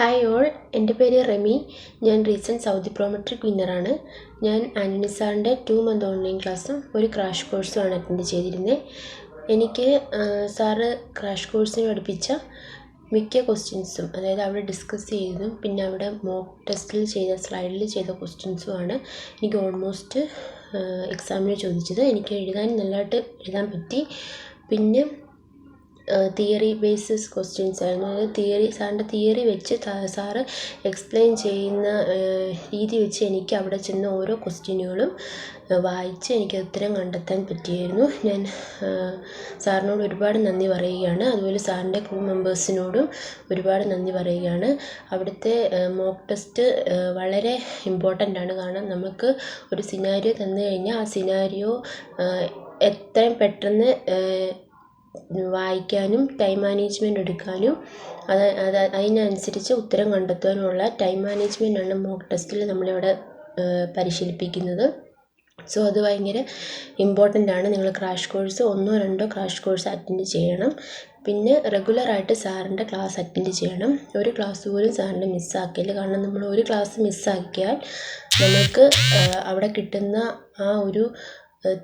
Hi all, എൻ്റെ പേര് റെമി. ഞാൻ റീസെൻറ്റ് സൗദി പ്രോമെട്രിക് വിന്നറാണ്. ഞാൻ ആൻ്റണി സാറിൻ്റെ 2 മന്ത് ഓൺലൈൻ ക്ലാസ്സും ഒരു ക്രാഷ് കോഴ്സുമാണ് അറ്റൻഡ് ചെയ്തിരുന്നത്. എനിക്ക് സാറ് ക്രാഷ് കോഴ്സിന് പഠിപ്പിച്ച മിക്ക ക്വസ്റ്റ്യൻസും, അതായത് അവിടെ ഡിസ്കസ് ചെയ്തതും പിന്നെ അവിടെ മോക്ക് ടെസ്റ്റിൽ ചെയ്ത സ്ലൈഡിൽ ചെയ്ത ക്വസ്റ്റ്യൻസുമാണ് എനിക്ക് ഓൾമോസ്റ്റ് എക്സാമിന് ചോദിച്ചത്. എനിക്ക് നല്ലതായിട്ട് എഴുതാൻ പറ്റി. പിന്നെ തിയറി ബേസിസ് ക്വസ്റ്റ്യൻസ് ആയിരുന്നു. അതായത് സാറിൻ്റെ തിയറി വെച്ച് സാറ് എക്സ്പ്ലെയിൻ ചെയ്യുന്ന രീതി വെച്ച് എനിക്ക് അവിടെ ചെന്ന ഓരോ ക്വസ്റ്റ്യനുകളും വായിച്ച് എനിക്ക് ഉത്തരം കണ്ടെത്താൻ പറ്റിയായിരുന്നു. ഞാൻ സാറിനോട് ഒരുപാട് നന്ദി പറയുകയാണ്. അതുപോലെ സാറിൻ്റെ ക്രൂ മെമ്പേഴ്സിനോടും ഒരുപാട് നന്ദി പറയുകയാണ്. അവിടുത്തെ മോക്ക് ടെസ്റ്റ് വളരെ ഇമ്പോർട്ടൻ്റ് ആണ്. കാരണം നമുക്ക് ഒരു സിനാരിയോ തന്നു കഴിഞ്ഞാൽ ആ സിനാരിയോ എത്രയും പെട്ടെന്ന് വായിക്കാനും ടൈം മാനേജ്മെൻറ്റ് എടുക്കാനും അതിനനുസരിച്ച് ഉത്തരം കണ്ടെത്താനുമുള്ള ടൈം മാനേജ്മെൻറ്റാണ് മോക്ക് ടെസ്റ്റിൽ നമ്മളിവിടെ പരിശീലിപ്പിക്കുന്നത്. സോ അത് ഭയങ്കര ഇമ്പോർട്ടൻ്റ് ആണ്. നിങ്ങൾ crash course 1-2 crash course attend ചെയ്യണം. പിന്നെ റെഗുലറായിട്ട് സാറിൻ്റെ ക്ലാസ് അറ്റൻഡ് ചെയ്യണം. ഒരു ക്ലാസ് പോലും സാറിൻ്റെ മിസ്സാക്കില്ല. കാരണം നമ്മൾ ഒരു ക്ലാസ് മിസ്സാക്കിയാൽ നമുക്ക് അവിടെ കിട്ടുന്ന ആ ഒരു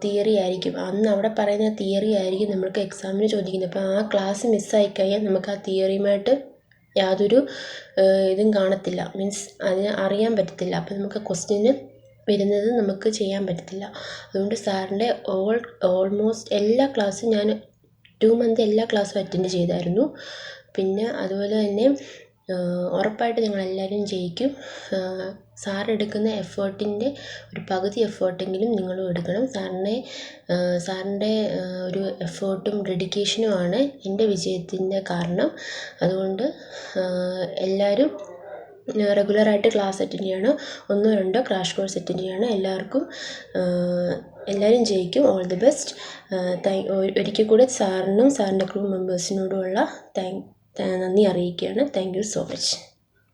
തിയറി ആയിരിക്കും, അന്ന് അവിടെ പറയുന്ന തിയറി ആയിരിക്കും നമ്മൾക്ക് എക്സാമിന് ചോദിക്കുന്നത്. അപ്പോൾ ആ ക്ലാസ് മിസ്സായിക്കഴിഞ്ഞാൽ നമുക്ക് ആ തിയറിയുമായിട്ട് യാതൊരു ഇതും കാണത്തില്ല, മീൻസ് അതിന് അറിയാൻ പറ്റത്തില്ല. അപ്പോൾ നമുക്ക് ക്വസ്റ്റ്യന് വരുന്നത് നമുക്ക് ചെയ്യാൻ പറ്റത്തില്ല. അതുകൊണ്ട് സാറിൻ്റെ ഓൾമോസ്റ്റ് എല്ലാ ക്ലാസ്സും ഞാൻ 2 മന്ത് എല്ലാ ക്ലാസ്സും അറ്റൻഡ് ചെയ്തായിരുന്നു. പിന്നെ അതുപോലെ തന്നെ ഉറപ്പായിട്ട് നിങ്ങളെല്ലാവരും ജയിക്കും. സാറെടുക്കുന്ന എഫേർട്ടിൻ്റെ ഒരു പകുതി എഫേർട്ടെങ്കിലും നിങ്ങളും എടുക്കണം. സാറിൻ്റെ ഒരു എഫേർട്ടും ഡെഡിക്കേഷനുമാണ് എൻ്റെ വിജയത്തിൻ്റെ കാരണം. അതുകൊണ്ട് എല്ലാവരും റെഗുലറായിട്ട് ക്ലാസ് അറ്റൻഡ് ചെയ്യണം. 1-2 ക്രാഷ് കോഴ്സ് അറ്റൻഡ് ചെയ്യണം. എല്ലാവരും ജയിക്കും. All the best. ഒരിക്കൽ കൂടെ സാറിനും സാറിൻ്റെ ക്രൂ മെമ്പേഴ്സിനോടുമുള്ള നന്ദി അറിയിക്കുകയാണ്. Thank you so much.